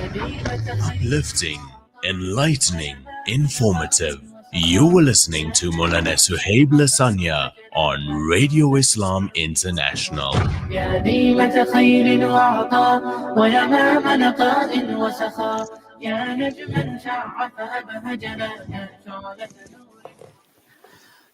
Uplifting, enlightening, informative. You were listening to Maulana Suhaib Lasanya on Radio Islam International. يا ديمة خير وعطاء ويمام نقاء وسخاء يا نجما شع فأبهجنا يا شعلة نور.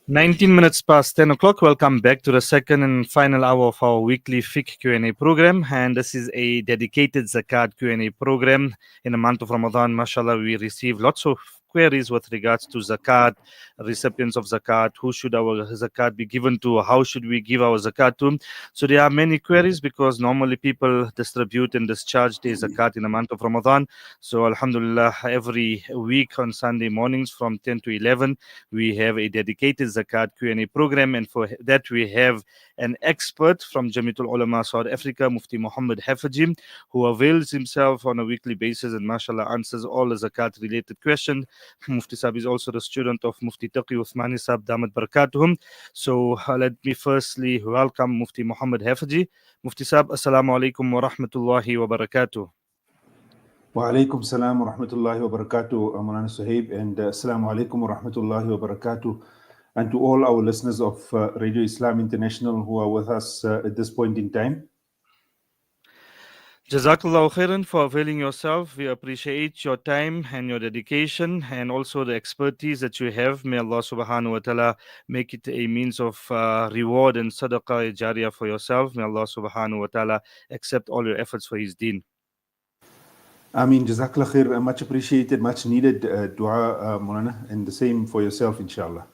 19 minutes past 10 o'clock. Welcome back to the second and final hour of our weekly fiqh Q&A program. And this is a dedicated Zakat Q&A program. In the month of Ramadan, mashallah, we receive lots of queries with regards to Zakat, recipients of Zakat, who should our Zakat be given to, how should we give our Zakat to. So there are many queries because normally people distribute and discharge their Zakat in the month of Ramadan. So Alhamdulillah, every week on Sunday mornings from 10 to 11, we have a dedicated Zakat Q&A program, and for that we have an expert from Jamiatul Ulama South Africa, Mufti Muhammad Haffejee, who avails himself on a weekly basis and mashallah answers all the Zakat related questions. Mufti Sahib is also the student of Mufti Taqi Uthmani Sahib Damat Barakatuhum. So let me firstly welcome Mufti Muhammad Haffejee. Mufti Sahib, Assalamu alaikum wa rahmatullahi wa barakatuh. Wa alaikum salam wa rahmatullahi wa barakatuh, Maulana Suhaib, and assalamu alaikum wa rahmatullahi wa barakatuh, and to all our listeners of Radio Islam International who are with us at this point in time. Jazakallah khairan for availing yourself. We appreciate your time and your dedication and also the expertise that you have. May Allah subhanahu wa ta'ala make it a means of reward and sadaqah jariyah for yourself. May Allah subhanahu wa ta'ala accept all your efforts for His deen. Ameen, Jazakallah khair, much appreciated, much needed dua, Maulana, and the same for yourself, inshallah.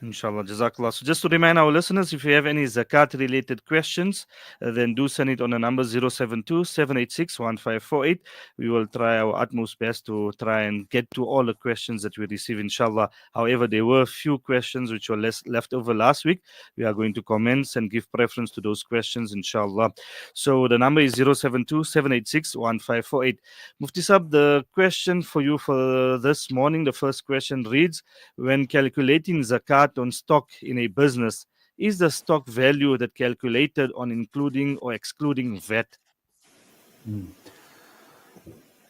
Inshallah, Jazakallah. So just to remind our listeners, if you have any Zakat related questions, then do send it on the number 072-786-1548. We will try our utmost best to try and get to all the questions that we receive, inshallah. However, there were a few questions which were left over last week. We are going to commence and give preference to those questions, inshallah. So the number is 072-786-1548. Mufti Sahib, the question for you for this morning, the first question reads, when calculating Zakat on stock in a business, is the stock value that calculated on including or excluding VAT?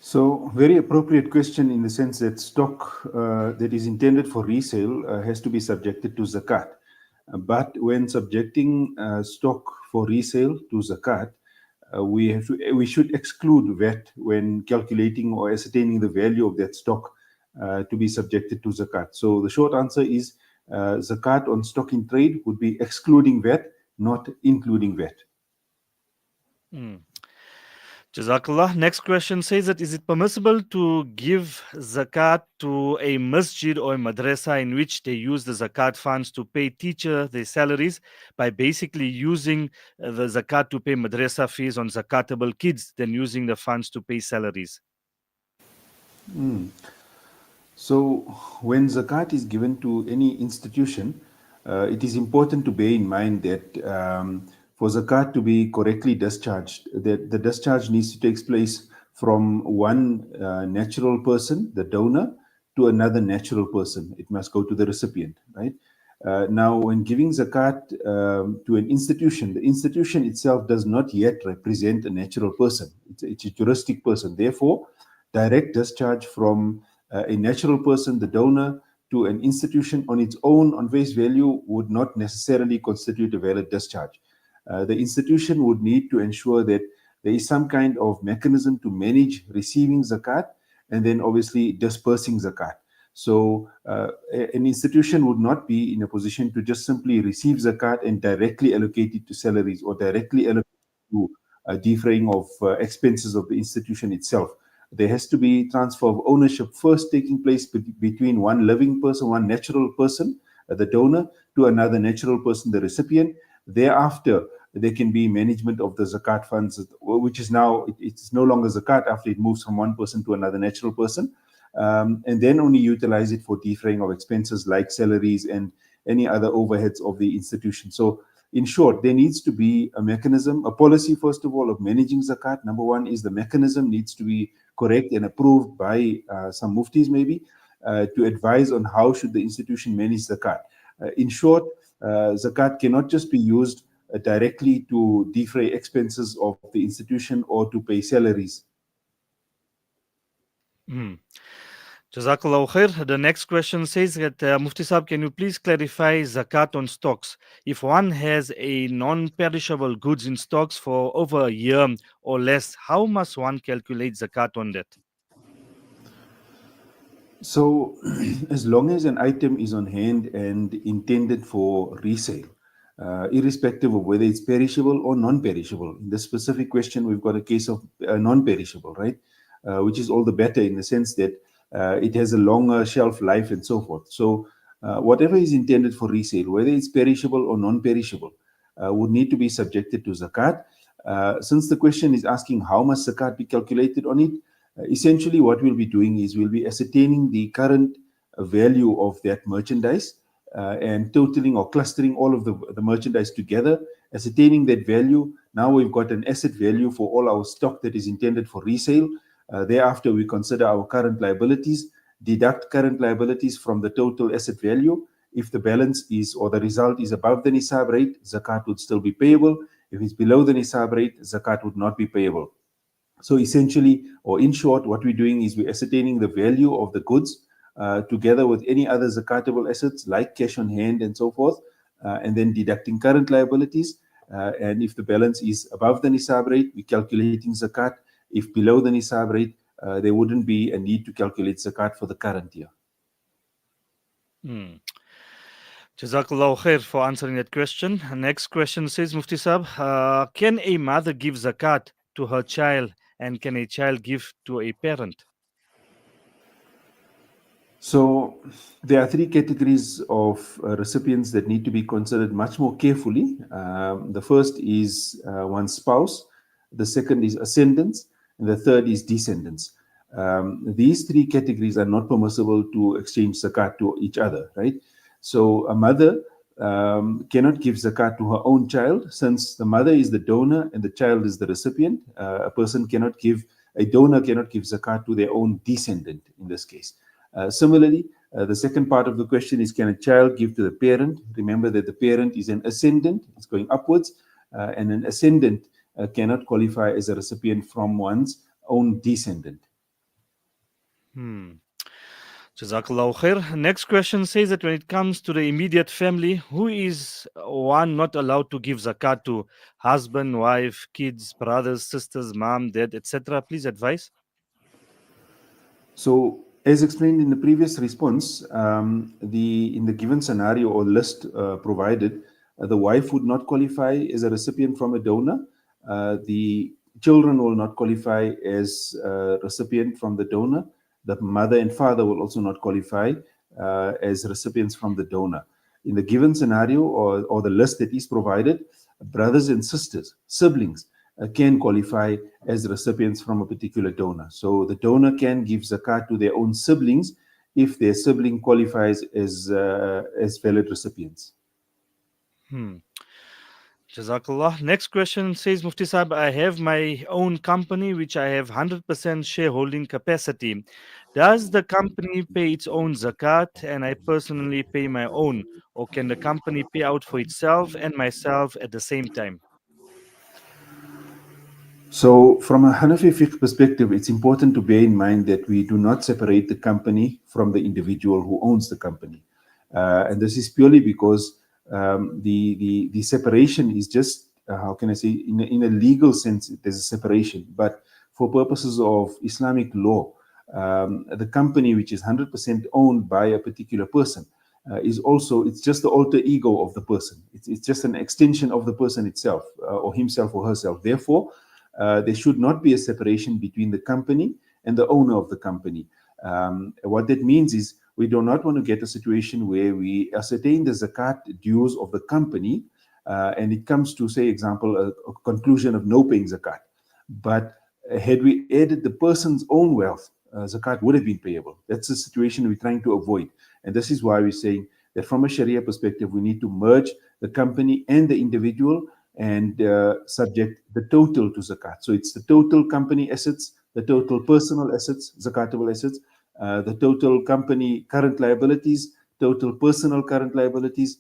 So, very appropriate question in the sense that stock that is intended for resale has to be subjected to zakat. But when subjecting stock for resale to zakat, we should exclude VAT when calculating or ascertaining the value of that stock to be subjected to zakat. So the short answer is zakat on stock in trade would be excluding VAT, not including VAT. Jazakallah. Next question says that is it permissible to give zakat to a masjid or a madrasa in which they use the zakat funds to pay teacher their salaries by basically using the zakat to pay madrasa fees on zakatable kids than using the funds to pay salaries? So when zakat is given to any institution, it is important to bear in mind that for zakat to be correctly discharged, that the discharge needs to take place from one natural person, the donor, to another natural person. It must go to the recipient, right? Now, when giving zakat to an institution, the institution itself does not yet represent a natural person. It's a juristic person. Therefore, direct discharge from a natural person, the donor, to an institution on its own, on face value, would not necessarily constitute a valid discharge. The institution would need to ensure that there is some kind of mechanism to manage receiving zakat and then obviously dispersing zakat. So an institution would not be in a position to just simply receive zakat and directly allocate it to salaries or directly allocate it to defraying of expenses of the institution itself. There has to be transfer of ownership first taking place between one living person, one natural person, the donor, to another natural person, the recipient. Thereafter, there can be management of the zakat funds, which is now, it's no longer zakat after it moves from one person to another natural person, and then only utilize it for defraying of expenses like salaries and any other overheads of the institution. So in short, there needs to be a mechanism, a policy, first of all, of managing zakat. Number one is the mechanism needs to be correct and approved by some muftis maybe to advise on how should the institution manage zakat. In short, zakat cannot just be used directly to defray expenses of the institution or to pay salaries. Hmm. Jazakallah khair. The next question says that Mufti Saab, can you please clarify zakat on stocks? If one has a non-perishable goods in stocks for over a year or less, how must one calculate zakat on that? So, as long as an item is on hand and intended for resale, irrespective of whether it's perishable or non-perishable. In this specific question, we've got a case of non-perishable, right? Which is all the better in the sense that it has a longer shelf life and so forth. So, whatever is intended for resale, whether it's perishable or non-perishable, would need to be subjected to zakat. Since the question is asking how much zakat be calculated on it, essentially what we'll be doing is we'll be ascertaining the current value of that merchandise and totaling or clustering all of the merchandise together, ascertaining that value. Now we've got an asset value for all our stock that is intended for resale. Thereafter, we consider our current liabilities, deduct current liabilities from the total asset value. If the balance is or the result is above the nisab rate, zakat would still be payable. If it's below the nisab rate, zakat would not be payable. So essentially, or in short, what we're doing is we're ascertaining the value of the goods together with any other zakatable assets like cash on hand and so forth, and then deducting current liabilities. And if the balance is above the nisab rate, we're calculating zakat. If below the nisab rate, there wouldn't be a need to calculate zakat for the current year. Hmm. Jazakallah khair for answering that question. Next question says, Mufti Saab, can a mother give zakat to her child and can a child give to a parent? So there are three categories of recipients that need to be considered much more carefully. The first is one's spouse, the second is ascendants, and the third is descendants. These three categories are not permissible to exchange zakat to each other, right? So a mother cannot give zakat to her own child since the mother is the donor and the child is the recipient. A donor cannot give zakat to their own descendant in this case. Similarly, the second part of the question is, can a child give to the parent? Remember that the parent is an ascendant, it's going upwards, and an ascendant cannot qualify as a recipient from one's own descendant. Hmm. Jazakallah khair. Next question says that when it comes to the immediate family, who is one not allowed to give zakat to? Husband, wife, kids, brothers, sisters, mom, dad, etc. Please advise. So, as explained in the previous response, in the given scenario or list provided, the wife would not qualify as a recipient from a donor. The children will not qualify as a recipient from the donor. The mother and father will also not qualify as recipients from the donor. In the given scenario or the list that is provided, brothers and sisters, siblings, can qualify as recipients from a particular donor. So the donor can give zakat to their own siblings if their sibling qualifies as valid recipients. Hmm. Jazakallah. Next question says, Mufti Saab, I have my own company which I have 100% shareholding capacity. Does the company pay its own zakat and I personally pay my own? Or can the company pay out for itself and myself at the same time? So, from a Hanafi fiqh perspective, it's important to bear in mind that we do not separate the company from the individual who owns the company. And this is purely because the separation is just, how can I say, in a legal sense, there's a separation. But for purposes of Islamic law, the company which is 100% owned by a particular person is also, it's just the alter ego of the person. It's just an extension of the person itself or himself or herself. Therefore, there should not be a separation between the company and the owner of the company. What that means is we do not want to get a situation where we ascertain the zakat dues of the company and it comes to, say, example, a conclusion of no paying zakat. But had we added the person's own wealth, zakat would have been payable. That's the situation we're trying to avoid. And this is why we're saying that from a Sharia perspective, we need to merge the company and the individual and subject the total to zakat. So it's the total company assets, the total personal assets, zakatable assets, the total company current liabilities, total personal current liabilities,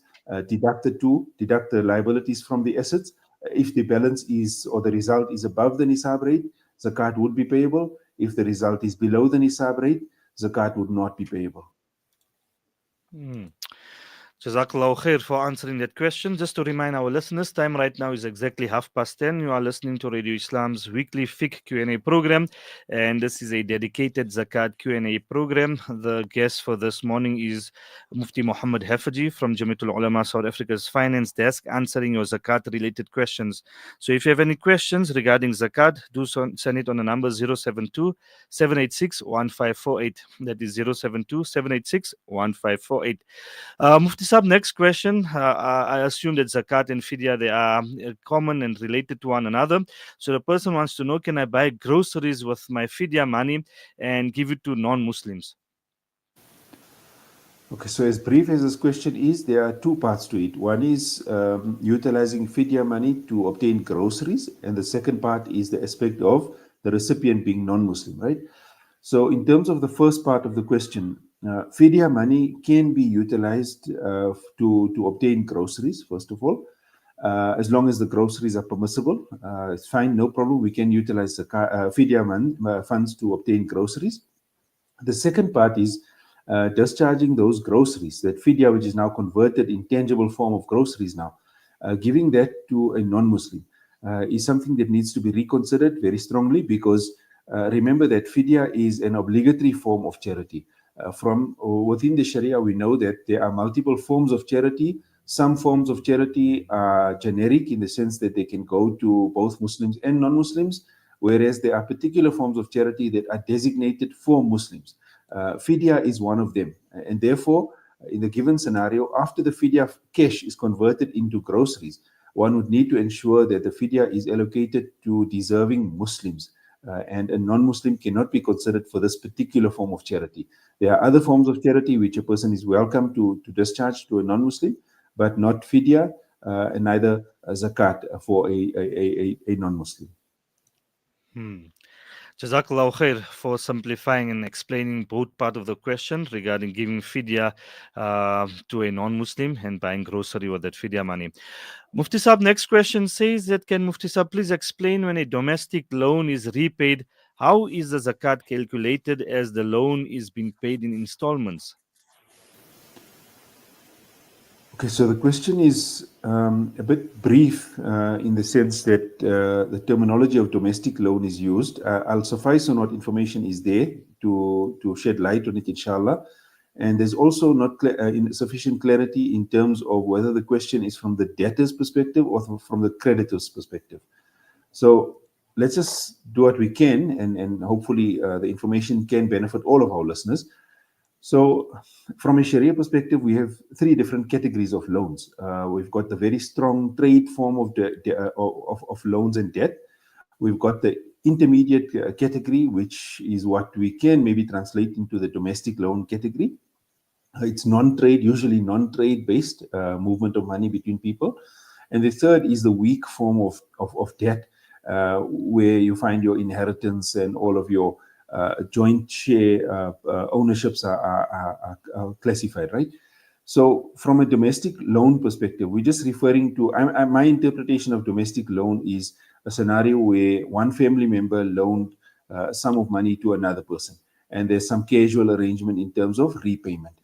deduct the liabilities from the assets. If the balance is or the result is above the nisab rate, zakat would be payable. If the result is below the nisab rate, zakat would not be payable. Jazakallah khair for answering that question. Just to remind our listeners, time right now is exactly 10:30. You are listening to Radio Islam's weekly fiqh Q&A program, and this is a dedicated Zakat Q&A program. The guest for this morning is Mufti Muhammad Haffejee from Jamiatul Ulama South Africa's finance desk, answering your Zakat related questions. So if you have any questions regarding Zakat, do send it on the number 072 786 1548. That is 072 786 1548. Mufti Saab, next question. I assume that zakat and fidya, they are common and related to one another. So the person wants to know, can I buy groceries with my fidya money and give it to non-Muslims? Okay, so as brief as this question is, there are two parts to it. One is utilizing fidya money to obtain groceries, and the second part is the aspect of the recipient being non-Muslim, right? So in terms of the first part of the question, fidya money can be utilized to obtain groceries, first of all. As long as the groceries are permissible, it's fine, no problem. We can utilize the fidya funds to obtain groceries. The second part is discharging those groceries, that fidya, which is now converted in tangible form of groceries now, giving that to a non-Muslim is something that needs to be reconsidered very strongly, because remember that fidya is an obligatory form of charity. From within the Sharia, we know that there are multiple forms of charity. Some forms of charity are generic in the sense that they can go to both Muslims and non-Muslims, whereas there are particular forms of charity that are designated for Muslims. Fidya is one of them, and therefore, in the given scenario, after the fidya cash is converted into groceries, one would need to ensure that the fidya is allocated to deserving Muslims, and a non-Muslim cannot be considered for this particular form of charity. There are other forms of charity which a person is welcome to discharge to a non-Muslim, but not fidya, and neither zakat for a non-Muslim. Jazakallah khair for simplifying and explaining both part of the question regarding giving fidya to a non-Muslim and buying grocery with that fidya money. Mufti Saab, next question says that, can Mufti Saab please explain, when a domestic loan is repaid, how is the zakat calculated, as the loan is being paid in installments? Okay, so the question is a bit brief in the sense that the terminology of domestic loan is used. I'll suffice on what information is there to shed light on it, inshallah. And there's also not sufficient clarity in terms of whether the question is from the debtor's perspective or from the creditor's perspective. So let's just do what we can, and hopefully the information can benefit all of our listeners. So from a Sharia perspective, we have three different categories of loans. We've got the very strong trade form of loans and debt. We've got the intermediate category, which is what we can maybe translate into the domestic loan category. It's non-trade, usually non-trade based movement of money between people. And the third is the weak form of debt, where you find your inheritance and all of your joint share ownerships are classified, right? So from a domestic loan perspective, we're just referring to, my interpretation of domestic loan is a scenario where one family member loaned a sum of money to another person, and there's some casual arrangement in terms of repayment.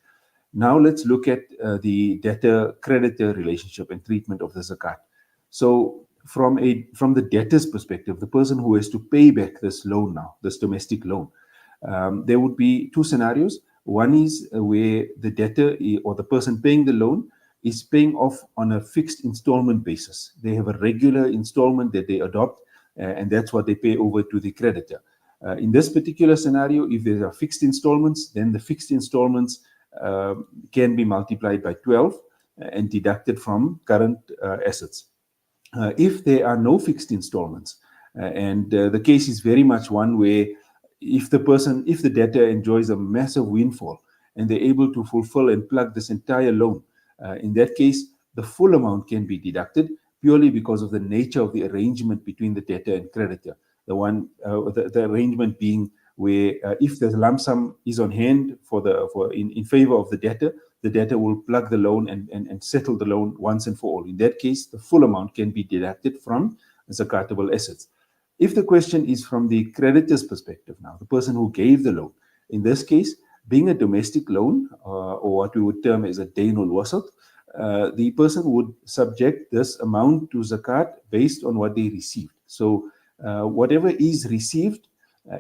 Now let's look at the debtor-creditor relationship and treatment of the zakat. So from the debtor's perspective, the person who has to pay back this loan now, this domestic loan, there would be two scenarios. One is where the debtor or the person paying the loan is paying off on a fixed installment basis. They have a regular installment that they adopt, and that's what they pay over to the creditor. In this particular scenario, if there are fixed installments, then the fixed installments can be multiplied by 12 and deducted from current assets. If there are no fixed installments, and the case is very much one where if the debtor enjoys a massive windfall and they're able to fulfill and plug this entire loan, in that case, the full amount can be deducted purely because of the nature of the arrangement between the debtor and creditor. The arrangement being where if the lump sum is on hand in favor of the debtor will plug the loan and settle the loan once and for all. In that case, the full amount can be deducted from zakatable assets. If the question is from the creditor's perspective now, the person who gave the loan, in this case, being a domestic loan, or what we would term as a daynul wasat, the person would subject this amount to zakat based on what they received. So whatever is received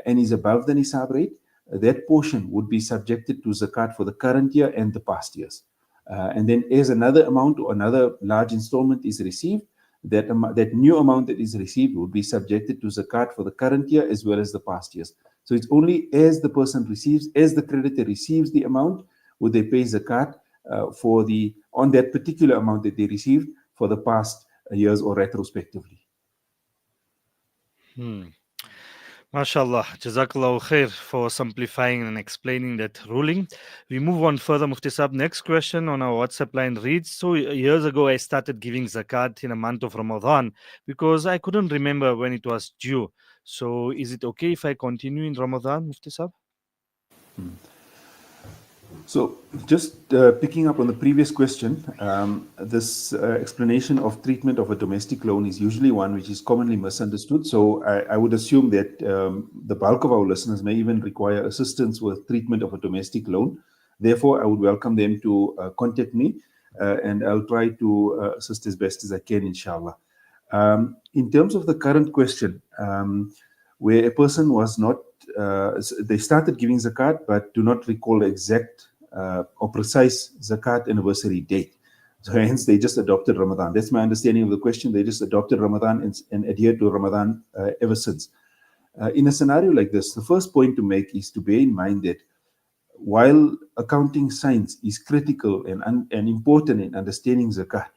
and is above the nisab rate, that portion would be subjected to zakat for the current year and the past years. And then as another amount or another large installment is received, that new amount that is received would be subjected to zakat for the current year as well as the past years. So it's only as the person receives, as the creditor receives the amount, would they pay zakat on that particular amount that they received for the past years or retrospectively. MashaAllah, Jazakallah khair for simplifying and explaining that ruling. We move on further, Mufti Saab. Next question on our WhatsApp line reads, so years ago I started giving zakat in a month of Ramadan because I couldn't remember when it was due. So is it okay if I continue in Ramadan, Mufti Saab? So, just picking up on the previous question, this explanation of treatment of a domestic loan is usually one which is commonly misunderstood. So, I would assume that the bulk of our listeners may even require assistance with treatment of a domestic loan. Therefore, I would welcome them to contact me and I'll try to assist as best as I can, inshallah. In terms of the current question, where a person was not, they started giving zakat but do not recall the exact or precise zakat anniversary date. So hence they just adopted Ramadan. That's my understanding of the question. They just adopted Ramadan and adhered to Ramadan ever since. In a scenario like this, the first point to make is to bear in mind that while accounting science is critical and important in understanding zakat,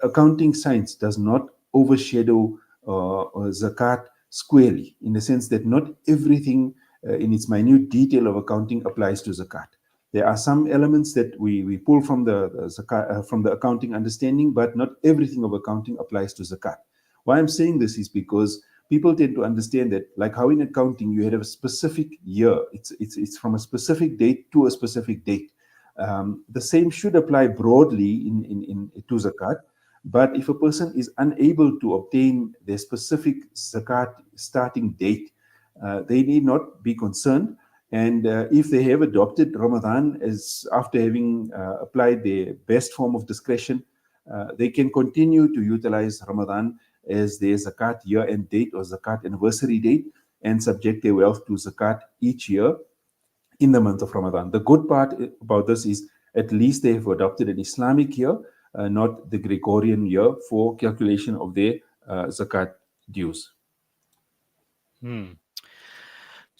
accounting science does not overshadow zakat squarely, in the sense that not everything in its minute detail of accounting applies to zakat. There are some elements that we pull from the zakat, from the accounting understanding, but not everything of accounting applies to zakat. Why I'm saying this is because people tend to understand that, like how in accounting you have a specific year, it's from a specific date to a specific date. The same should apply broadly to zakat. But if a person is unable to obtain their specific zakat starting date, they need not be concerned. And if they have adopted Ramadan as after having applied their best form of discretion, they can continue to utilize Ramadan as their zakat year end date or zakat anniversary date and subject their wealth to zakat each year in the month of Ramadan. The good part about this is at least they have adopted an Islamic year, not the Gregorian year, for calculation of their zakat dues.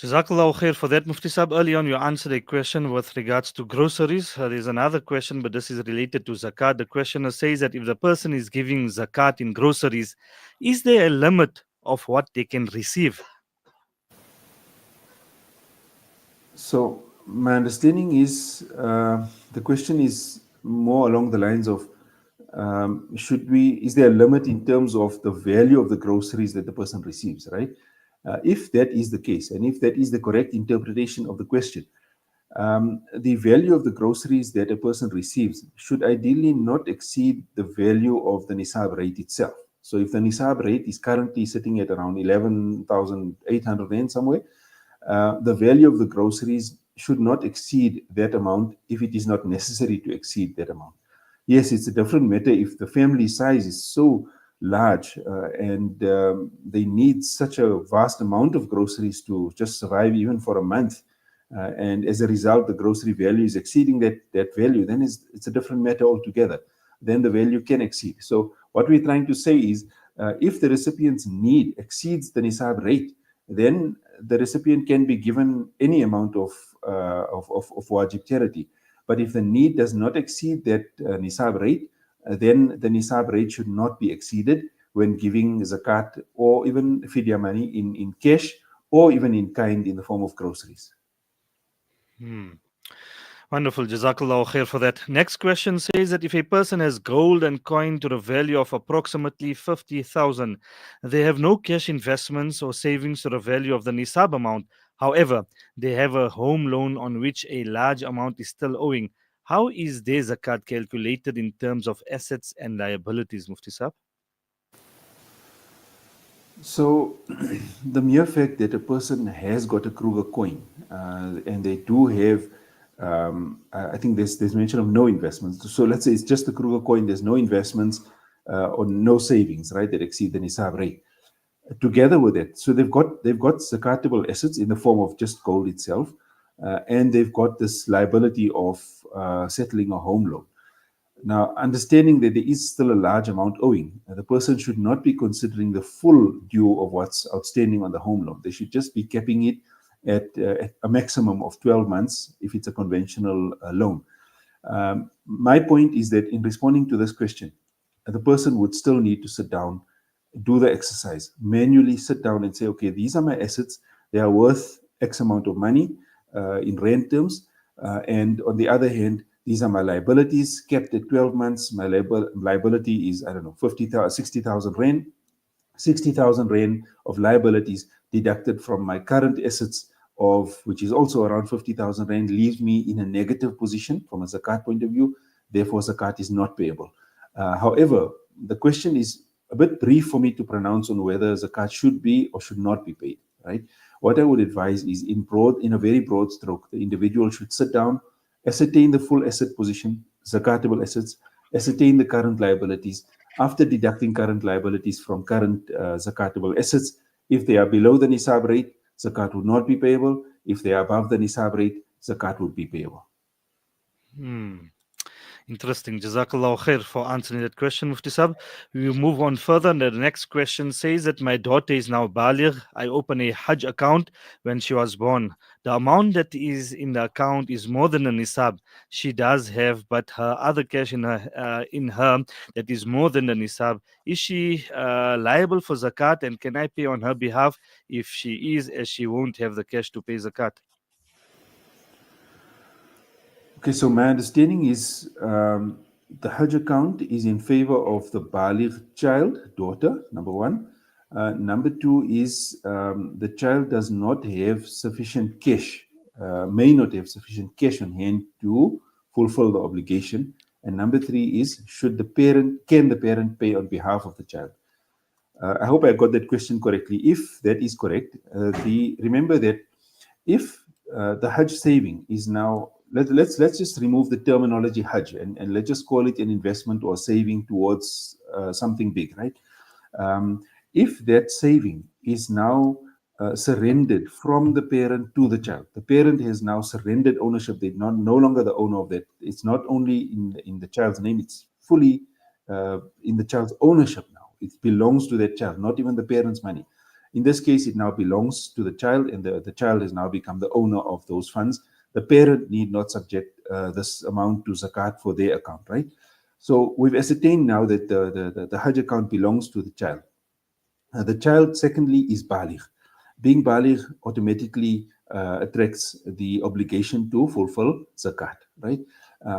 Jazakallah khair for that, Mufti Saab. Early on, you answered a question with regards to groceries. There's another question, but this is related to zakat. The questioner says that if the person is giving zakat in groceries, is there a limit of what they can receive? So, my understanding is the question is more along the lines of is there a limit in terms of the value of the groceries that the person receives, right? If that is the case, and if that is the correct interpretation of the question, the value of the groceries that a person receives should ideally not exceed the value of the nisab rate itself. So if the nisab rate is currently sitting at around 11,800 rand somewhere, the value of the groceries should not exceed that amount if it is not necessary to exceed that amount. Yes, it's a different matter if the family size is so large and they need such a vast amount of groceries to just survive even for a month. And as a result, the grocery value is exceeding that value, then it's a different matter altogether. Then the value can exceed. So what we're trying to say is if the recipient's need exceeds the nisab rate, then the recipient can be given any amount of wajib charity. But if the need does not exceed that nisab rate, then the nisab rate should not be exceeded when giving zakat or even fidya money in cash or even in kind in the form of groceries. Wonderful. Jazakallah khair for that. Next question says that if a person has gold and coin to the value of approximately 50,000, they have no cash investments or savings to the value of the nisab amount. However, they have a home loan on which a large amount is still owing. How is their zakat calculated in terms of assets and liabilities, Mufti Saab? So, the mere fact that a person has got a Kruger coin and they do have, I think there's mention of no investments. So let's say it's just the Kruger coin. There's no investments or no savings, right, that exceed the nisab rate. Together with it, so they've got zakatable assets in the form of just gold itself, and they've got this liability of settling a home loan. Now, understanding that there is still a large amount owing, the person should not be considering the full due of what's outstanding on the home loan. They should just be capping it at a maximum of 12 months if it's a conventional loan. My point is that in responding to this question, the person would still need to sit down, do the exercise, manually sit down and say, okay, these are my assets. They are worth X amount of money in rent terms. And on the other hand, these are my liabilities kept at 12 months. My liability is, I don't know, 50,000, 60,000 rand. 60,000 rand of liabilities deducted from my current assets of which is also around 50,000 rand leaves me in a negative position from a zakat point of view. Therefore, zakat is not payable. However, the question is a bit brief for me to pronounce on whether zakat should be or should not be paid, right? What I would advise is in a very broad stroke, the individual should sit down, ascertain the full asset position, zakatable assets, ascertain the current liabilities. After deducting current liabilities from current zakatable assets, if they are below the nisab rate, zakat would not be payable. If they are above the nisab rate, zakat would be payable. Interesting. Jazakallah khair for answering that question, Mufti Sab. We will move on further. And the next question says that my daughter is now baligh. I opened a Hajj account when she was born. The amount that is in the account is more than a nisab. She does have, but her other cash in her that is more than the nisab. Is she liable for zakat? And can I pay on her behalf if she is, as she won't have the cash to pay zakat? Okay, so my understanding is the Hajj account is in favor of the Baligh child, daughter, number one. Number two is the child does not have sufficient cash, may not have sufficient cash on hand to fulfill the obligation. And number three is can the parent pay on behalf of the child? I hope I got that question correctly. If that is correct, remember that if the Hajj saving is now let's just remove the terminology Hajj and let's just call it an investment or saving towards something big, right? If that saving is now surrendered from the parent to the child, the parent has now surrendered ownership. They're no longer the owner of that. It's not only in the child's name; it's fully in the child's ownership now. It belongs to that child, not even the parent's money. In this case, it now belongs to the child, and the child has now become the owner of those funds. The parent need not subject this amount to zakat for their account, right? So we've ascertained now that the Hajj account belongs to the child. The child, secondly, is baligh. Being baligh automatically attracts the obligation to fulfill zakat, right?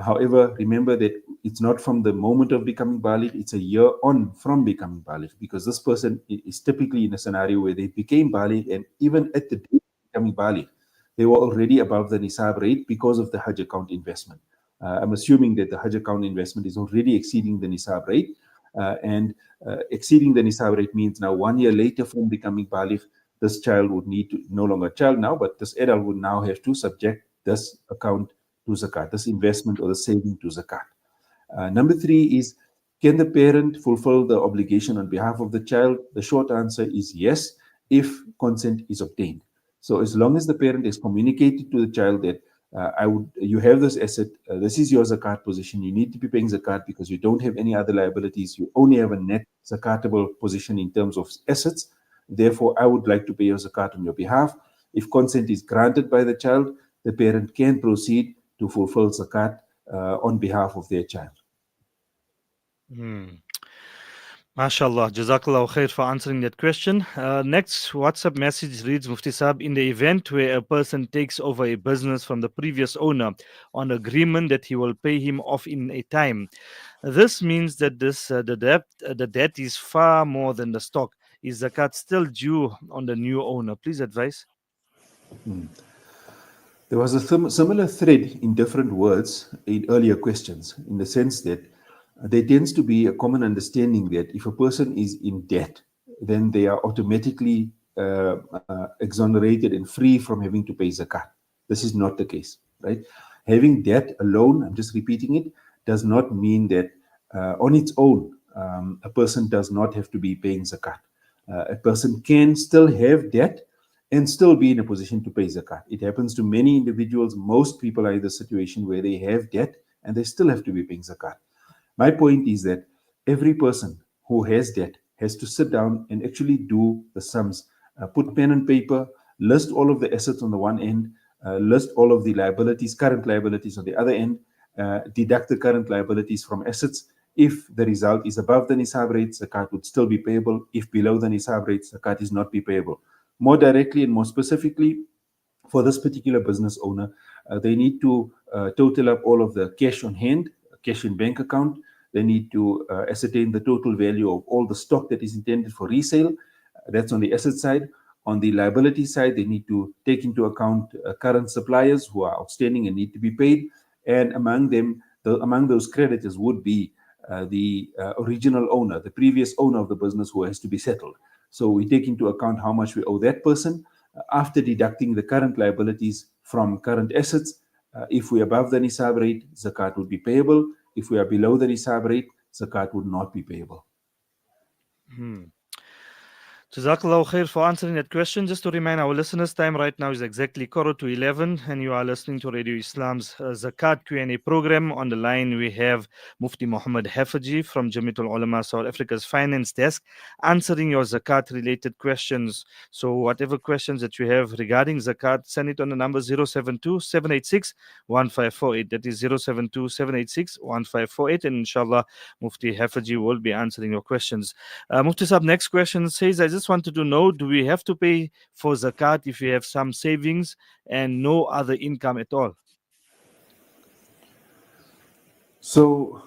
However, remember that it's not from the moment of becoming baligh, it's a year on from becoming baligh, because this person is typically in a scenario where they became baligh, and even at the day of becoming baligh, they were already above the nisab rate because of the Hajj account investment. I'm assuming that the Hajj account investment is already exceeding the nisab rate, and exceeding the nisab rate means now 1 year later from becoming baligh, this child would need to, no longer a child now, but this adult would now have to subject this account to zakat, this investment or the saving to zakat. Number three is, can the parent fulfill the obligation on behalf of the child? The short answer is yes, if consent is obtained. So as long as the parent has communicated to the child that you have this asset, this is your zakat position, you need to be paying zakat because you don't have any other liabilities, you only have a net zakatable position in terms of assets. Therefore, I would like to pay your zakat on your behalf. If consent is granted by the child, the parent can proceed to fulfill zakat on behalf of their child. MashaAllah, Jazakallah khair for answering that question. Next WhatsApp message reads, Mufti Saab, in the event where a person takes over a business from the previous owner on agreement that he will pay him off in a time, this means that the debt is far more than the stock. Is zakat still due on the new owner? Please advise. There was a similar thread in different words in earlier questions, in the sense that there tends to be a common understanding that if a person is in debt, then they are automatically exonerated and free from having to pay zakat. This is not the case, right? Having debt alone, I'm just repeating it, does not mean that on its own, a person does not have to be paying zakat. A person can still have debt and still be in a position to pay zakat. It happens to many individuals. Most people are in the situation where they have debt and they still have to be paying zakat. My point is that every person who has debt has to sit down and actually do the sums, put pen and paper, list all of the assets on the one end, list all of the liabilities, current liabilities on the other end, deduct the current liabilities from assets. If the result is above the nisab rate, zakat would still be payable. If below the nisab rate, zakat is not be payable. More directly and more specifically, for this particular business owner, they need to total up all of the cash on hand, cash in bank account. They need to ascertain the total value of all the stock that is intended for resale. That's on the asset side. On the liability side, they need to take into account current suppliers who are outstanding and need to be paid. And among them, among those creditors would be the original owner, the previous owner of the business who has to be settled. So we take into account how much we owe that person after deducting the current liabilities from current assets. If we are above the nisab rate, zakat would be payable. If we are below the nisab rate, zakat would not be payable. Jazakallah khair for answering that question. Just to remind our listeners, time right now is exactly 10:45, and you are listening to Radio Islam's Zakat Q&A program. On the line, we have Mufti Muhammad Haffejee from Jamiatul Ulama South Africa's finance desk, answering your zakat-related questions. So, whatever questions that you have regarding zakat, send it on the number 072-786-1548. That is 072-786-1548, and inshallah, Mufti Haffejee will be answering your questions. Mufti Saab, next question says, I just wanted to know, do we have to pay for zakat if we have some savings and no other income at all? So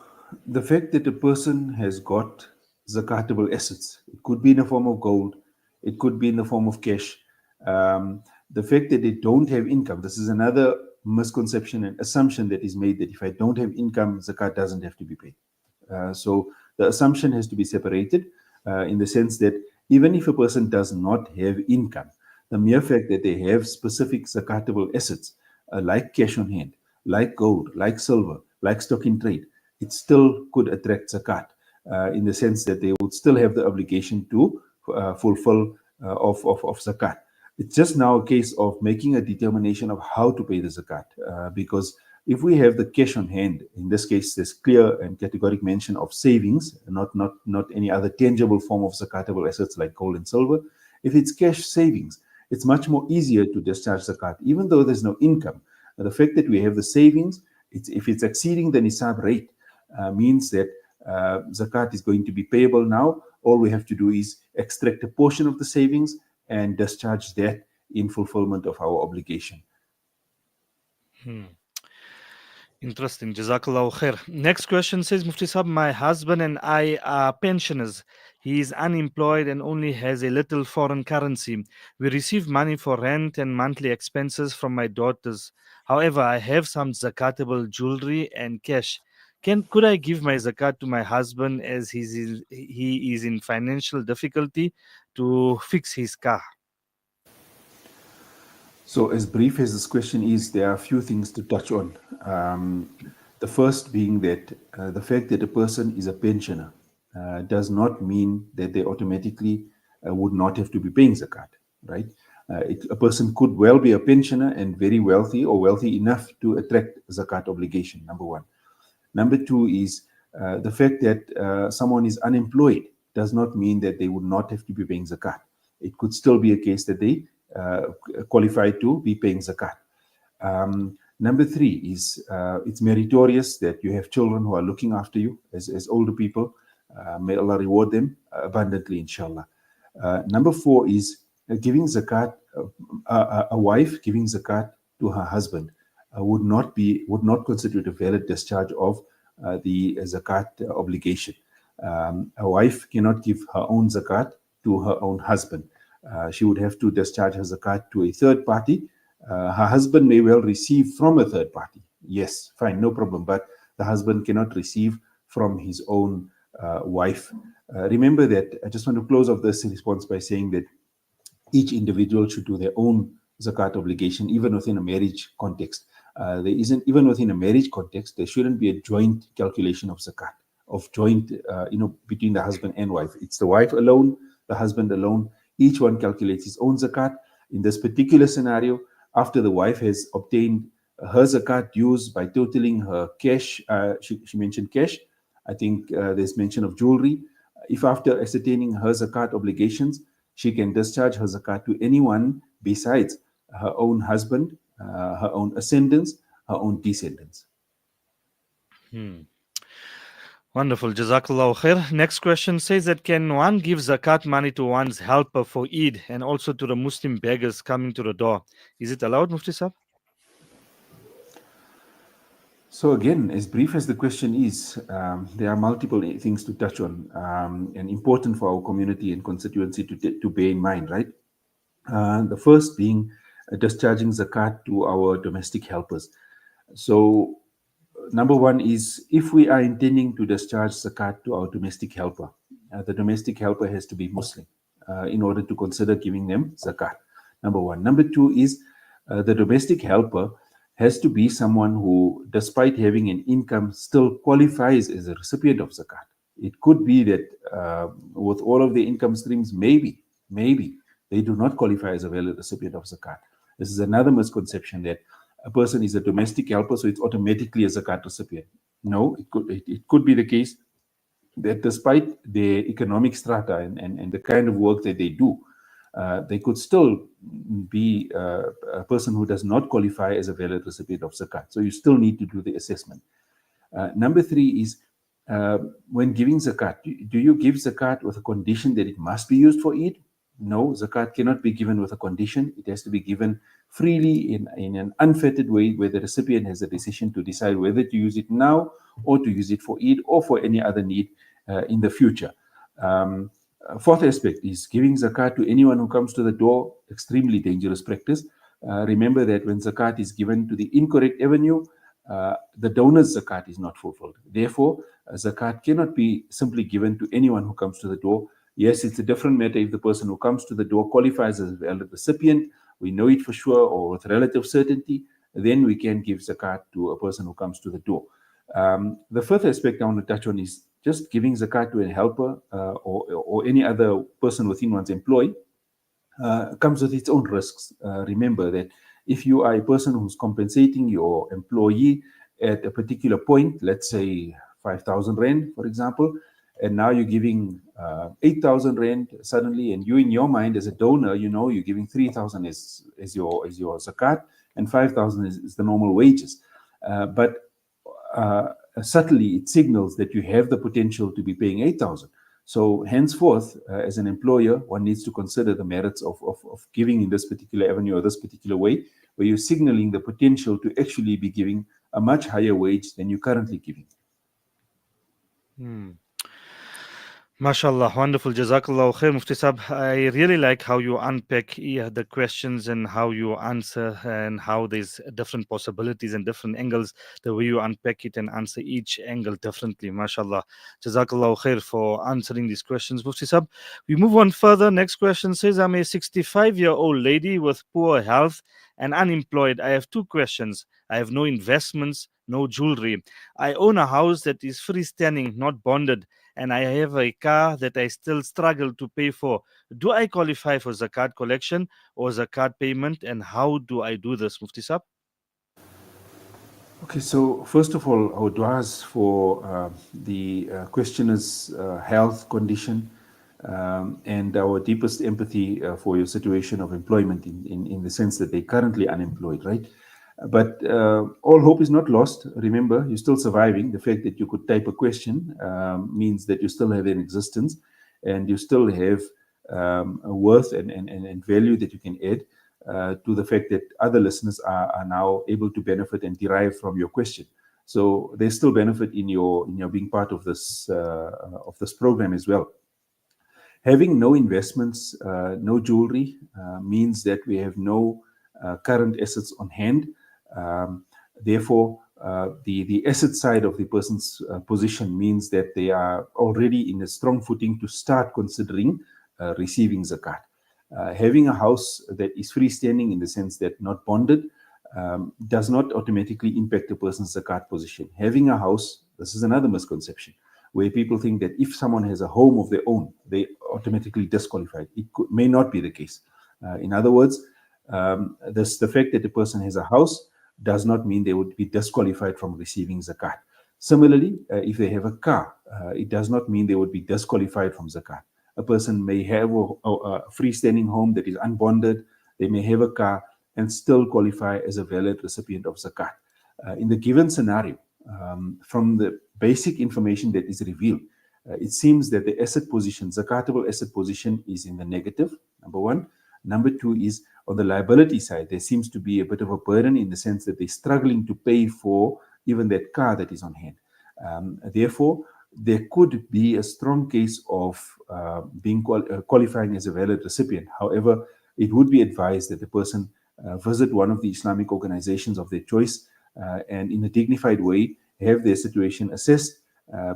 the fact that a person has got zakatable assets, it could be in the form of gold, it could be in the form of cash. The fact that they don't have income, this is another misconception and assumption that is made that if I don't have income, zakat doesn't have to be paid. So the assumption has to be separated in the sense that even if a person does not have income, the mere fact that they have specific zakatable assets like cash on hand, like gold, like silver, like stock in trade, it still could attract zakat in the sense that they would still have the obligation to fulfill of zakat. It's just now a case of making a determination of how to pay the zakat because if we have the cash on hand, in this case, there's clear and categoric mention of savings, not any other tangible form of zakatable assets like gold and silver. If it's cash savings, it's much more easier to discharge zakat, even though there's no income. The fact that we have the savings, if it's exceeding the nisab rate, means that zakat is going to be payable now. All we have to do is extract a portion of the savings and discharge that in fulfillment of our obligation. Interesting. Jazakallah khair. Next question says, Mufti Sahab, my husband and I are pensioners. He is unemployed and only has a little foreign currency. We receive money for rent and monthly expenses from my daughters. However, I have some zakatable jewelry and cash. Could I give my zakat to my husband as he is in financial difficulty to fix his car? So, as brief as this question is, there are a few things to touch on. The first being that the fact that a person is a pensioner does not mean that they automatically would not have to be paying zakat, right? A person could well be a pensioner and very wealthy or wealthy enough to attract zakat obligation, number one. Number two is the fact that someone is unemployed does not mean that they would not have to be paying zakat. It could still be a case that they qualify to be paying zakat. Number three is it's meritorious that you have children who are looking after you as older people. May Allah reward them abundantly, inshallah. Number four is giving zakat, a wife giving zakat to her husband would not constitute a valid discharge of the zakat obligation. A wife cannot give her own zakat to her own husband. She would have to discharge her zakat to a third party. Her husband may well receive from a third party. Yes, fine, no problem. But the husband cannot receive from his own wife Remember that I just want to close off this response by saying that each individual should do their own zakat obligation, even within a marriage context. There isn't, even within a marriage context, there shouldn't be a joint calculation of zakat, of joint, between the husband and wife. It's the wife alone, the husband alone. Each one calculates his own zakat. In this particular scenario, after the wife has obtained her zakat dues by totaling her cash, she mentioned cash. I think there's mention of jewelry. If after ascertaining her zakat obligations, she can discharge her zakat to anyone besides her own husband, her own ascendants, her own descendants. Wonderful. Jazakallah khair. Next question says that can one give zakat money to one's helper for Eid and also to the Muslim beggars coming to the door? Is it allowed, Mufti Sahib? So again, as brief as the question is, there are multiple things to touch on, and important for our community and constituency to bear in mind, right? The first being discharging zakat to our domestic helpers. So number one is, if we are intending to discharge zakat to our domestic helper, the domestic helper has to be Muslim in order to consider giving them zakat. Number one. Number two is the domestic helper has to be someone who, despite having an income, still qualifies as a recipient of zakat. It could be that with all of the income streams, maybe they do not qualify as a valid recipient of zakat. This is another misconception, that a person is a domestic helper, so it's automatically a zakat recipient. No, it could be the case that despite their economic strata and the kind of work that they do, they could still be a person who does not qualify as a valid recipient of zakat. So you still need to do the assessment. Number three is, when giving zakat, do you give zakat with a condition that it must be used for Eid? No, zakat cannot be given with a condition. It has to be given freely in an unfettered way, where the recipient has a decision to decide whether to use it now or to use it for Eid or for any other need in the future. Fourth aspect is giving zakat to anyone who comes to the door. Extremely dangerous practice. Remember that when zakat is given to the incorrect avenue, the donor's zakat is not fulfilled. Therefore, zakat cannot be simply given to anyone who comes to the door. Yes, it's a different matter if the person who comes to the door qualifies as a valid recipient. We know it for sure, or with relative certainty. Then we can give zakat to a person who comes to the door. The fifth aspect I want to touch on is just giving zakat to a helper or any other person within one's employ comes with its own risks. Remember that if you are a person who's compensating your employee at a particular point, let's say 5,000 Rand, for example, and now you're giving 8,000 Rand suddenly, and you in your mind as a donor, you're giving 3,000 as your zakat, and 5,000 is the normal wages. But subtly, it signals that you have the potential to be paying 8,000. So henceforth, as an employer, one needs to consider the merits of giving in this particular avenue or this particular way, where you're signaling the potential to actually be giving a much higher wage than you're currently giving. MashaAllah, wonderful. Jazakallah khair, Mufti Sahib. I really like how you unpack the questions and how you answer, and how there's different possibilities and different angles, the way you unpack it and answer each angle differently. MashaAllah. Jazakallah khair for answering these questions, Mufti Sahib. We move on further. Next question says, I'm a 65-year-old lady with poor health and unemployed. I have two questions. I have no investments, no jewelry. I own a house that is freestanding, not bonded, and I have a car that I still struggle to pay for. Do I qualify for zakat collection or zakat payment, and how do I do this, Mufti Sahib? Okay, so first of all, our du'as for the questioner's health condition, and our deepest empathy for your situation of employment in the sense that they're currently unemployed, right? But all hope is not lost. Remember, you're still surviving. The fact that you could type a question means that you still have an existence, and you still have a worth and value that you can add to the fact that other listeners are now able to benefit and derive from your question. So there's still benefit in your being part of this program as well. Having no investments, no jewelry, means that we have no current assets on hand. Therefore, the asset side of the person's position means that they are already in a strong footing to start considering receiving zakat. Having a house that is freestanding in the sense that not bonded does not automatically impact a person's zakat position. Having a house, this is another misconception, where people think that if someone has a home of their own, they automatically disqualified. May not be the case. In other words, the fact that the person has a house does not mean they would be disqualified from receiving zakat. Similarly, if they have a car, it does not mean they would be disqualified from zakat. A person may have a freestanding home that is unbonded, they may have a car and still qualify as a valid recipient of zakat. In the given scenario, from the basic information that is revealed, it seems that the asset position, zakatable asset position, is in the negative, number one. Number two is on the liability side, there seems to be a bit of a burden in the sense that they're struggling to pay for even that car that is on hand. Therefore, there could be a strong case of being qualifying as a valid recipient. However, it would be advised that the person visit one of the Islamic organizations of their choice and in a dignified way have their situation assessed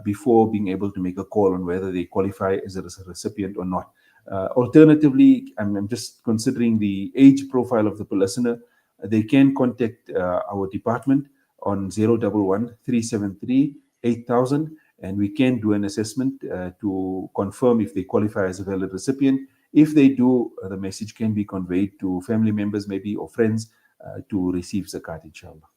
before being able to make a call on whether they qualify as a recipient or not. Alternatively, I'm just considering the age profile of the listener. They can contact our department on 011 373 8000, and we can do an assessment to confirm if they qualify as a valid recipient. If they do, the message can be conveyed to family members, maybe, or friends to receive zakat, inshallah.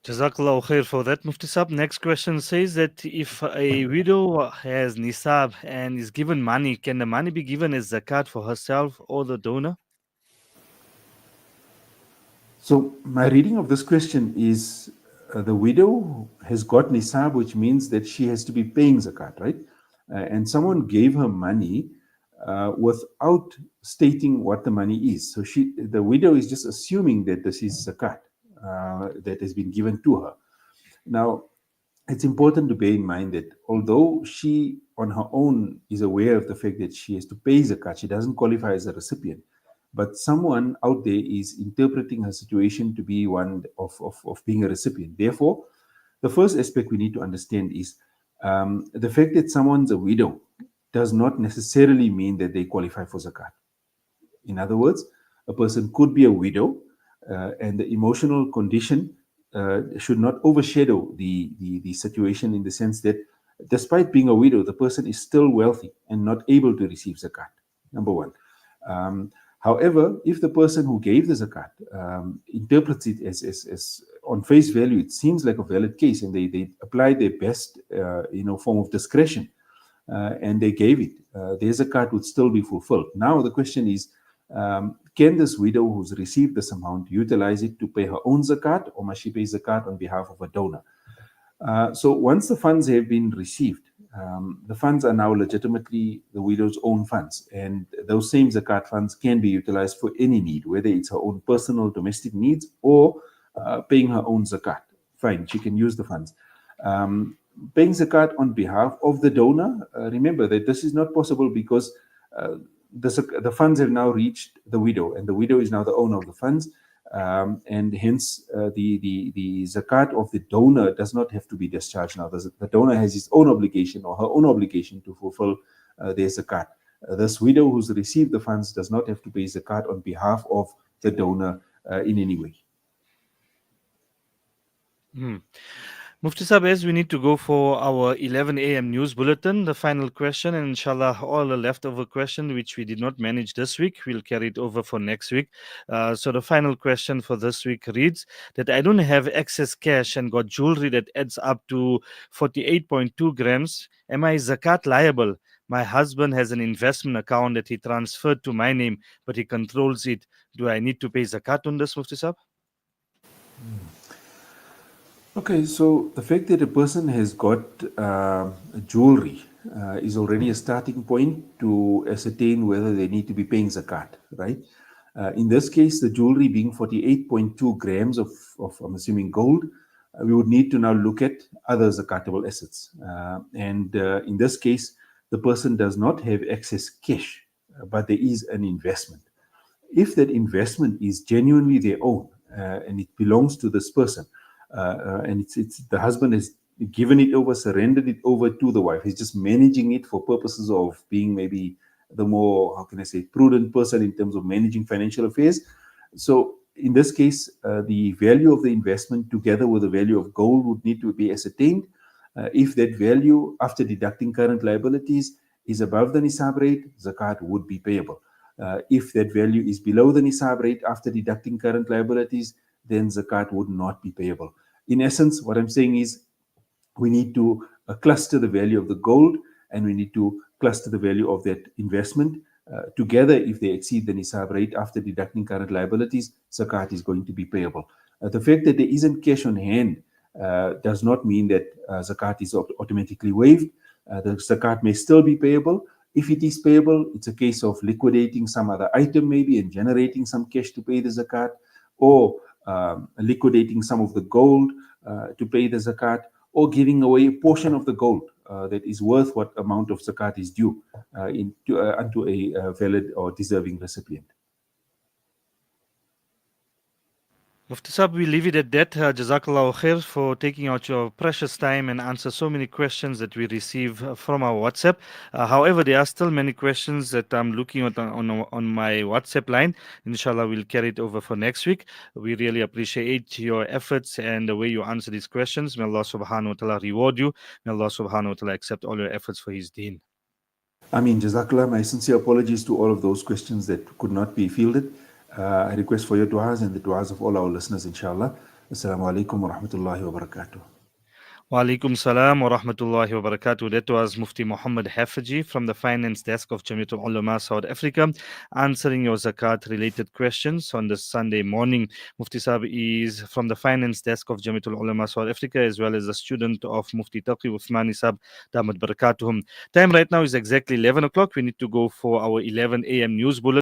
Jazakallah khair for that, Mufti Sab. Next question says that if a widow has nisab and is given money, can the money be given as zakat for herself or the donor? So my reading of this question is the widow has got nisab, which means that she has to be paying zakat, right? And someone gave her money without stating what the money is. So the widow is just assuming that this is zakat that has been given to her. Now, it's important to bear in mind that although she on her own is aware of the fact that she has to pay zakat, she doesn't qualify as a recipient. But someone out there is interpreting her situation to be one of being a recipient. Therefore, the first aspect we need to understand is the fact that someone's a widow does not necessarily mean that they qualify for zakat. In other words, a person could be a widow and the emotional condition should not overshadow the situation, in the sense that despite being a widow, the person is still wealthy and not able to receive zakat, number one. However, if the person who gave the zakat interprets it as on face value, it seems like a valid case, and they applied their best form of discretion and they gave it, their zakat would still be fulfilled. Now the question is, can this widow who's received this amount utilize it to pay her own zakat, or must she pay zakat on behalf of a donor? So once the funds have been received, the funds are now legitimately the widow's own funds, and those same zakat funds can be utilized for any need, whether it's her own personal domestic needs or paying her own zakat. Fine, she can use the funds. Paying zakat on behalf of the donor, remember that this is not possible because the funds have now reached the widow, and the widow is now the owner of the funds. And hence the zakat of the donor does not have to be discharged now. The donor has his own obligation or her own obligation to fulfill their zakat. This widow who's received the funds does not have to pay zakat on behalf of the donor in any way. Mufti Sahib, as we need to go for our 11 a.m. news bulletin, the final question, and inshallah, all the leftover question which we did not manage this week, we'll carry it over for next week. So the final question for this week reads that I don't have excess cash and got jewelry that adds up to 48.2 grams. Am I zakat liable? My husband has an investment account that he transferred to my name, but he controls it. Do I need to pay zakat on this, Mufti Sahib? Okay, so the fact that a person has got jewelry is already a starting point to ascertain whether they need to be paying zakat, right? In this case, the jewelry being 48.2 grams of I'm assuming, gold, we would need to now look at other zakatable assets. And in this case, the person does not have excess cash, but there is an investment. If that investment is genuinely their own, and it belongs to this person, and it's the husband has given it over, surrendered it over to the wife. He's just managing it for purposes of being maybe the more, how can I say, prudent person in terms of managing financial affairs. So in this case, the value of the investment together with the value of gold would need to be ascertained. If that value, after deducting current liabilities, is above the nisab rate, zakat would be payable. If that value is below the nisab rate after deducting current liabilities, then zakat would not be payable. In essence, what I'm saying is we need to cluster the value of the gold, and we need to cluster the value of that investment together. If they exceed the nisab rate after deducting current liabilities, zakat is going to be payable. The fact that there isn't cash on hand does not mean that zakat is automatically waived. The zakat may still be payable. If it is payable, it's a case of liquidating some other item maybe and generating some cash to pay the zakat, or liquidating some of the gold to pay the zakat, or giving away a portion of the gold that is worth what amount of zakat is due unto a valid or deserving recipient. Mufti Sab, we leave it at that. Jazakallah khair for taking out your precious time and answer so many questions that we receive from our WhatsApp. However, there are still many questions that I'm looking at on my WhatsApp line. Inshallah, we'll carry it over for next week. We really appreciate your efforts and the way you answer these questions. May Allah subhanahu wa ta'ala reward you. May Allah subhanahu wa ta'ala accept all your efforts for His deen. I mean, Jazakallah, my sincere apologies to all of those questions that could not be fielded. I request for your du'as and the du'as of all our listeners, inshallah. Assalamu alaikum wa rahmatullahi wa barakatuh. Wa alaikum salam wa rahmatullahi wa barakatuh. That was Mufti Muhammad Haffejee from the Finance Desk of Jamiatul Ulama South Africa, answering your zakat related questions on this Sunday morning. Mufti Sahib is from the Finance Desk of Jamiatul Ulama South Africa, as well as a student of Mufti Taqi Uthmani Sahib, Damat Barakatuhum. Time right now is exactly 11 o'clock. We need to go for our 11 a.m. news bulletin.